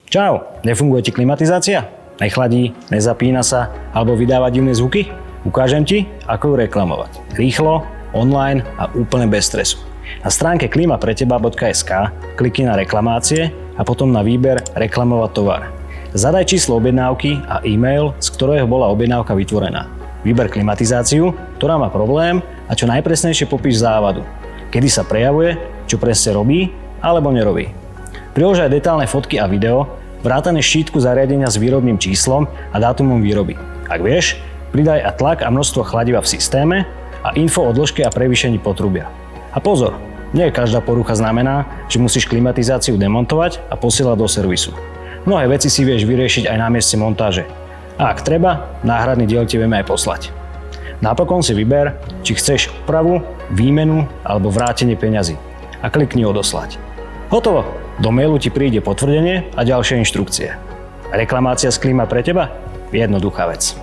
Čau, nefunguje ti klimatizácia? Nechladí, nezapína sa alebo vydáva divné zvuky? Ukážem ti, ako ju reklamovať. Rýchlo, online a úplne bez stresu. Na stránke klimapreTeba.sk klikni na reklamácie a potom na výber reklamovať tovar. Zadaj číslo objednávky a e-mail, z ktorého bola objednávka vytvorená. Vyber klimatizáciu, ktorá má problém a čo najpresnejšie popíš závadu. Kedy sa prejavuje, čo presne robí alebo nerobí. Prilož aj detailné fotky a video, vrátane štítku zariadenia s výrobným číslom a dátumom výroby. Ak vieš, pridaj aj tlak a množstvo chladiva v systéme a info o dĺžke a prevýšení potrubia. A pozor, nie každá porucha znamená, že musíš klimatizáciu demontovať a posielať do servisu. Mnohé veci si vieš vyriešiť aj na mieste montáže. A ak treba, náhradný diel ti vieme aj poslať. Napokon si vyber, či chceš opravu, výmenu alebo vrátenie peňazí. A klikni odoslať. Hotovo! Do mailu ti príde potvrdenie a ďalšie inštrukcie. Reklamácia z Klima pre teba? Jednoduchá vec.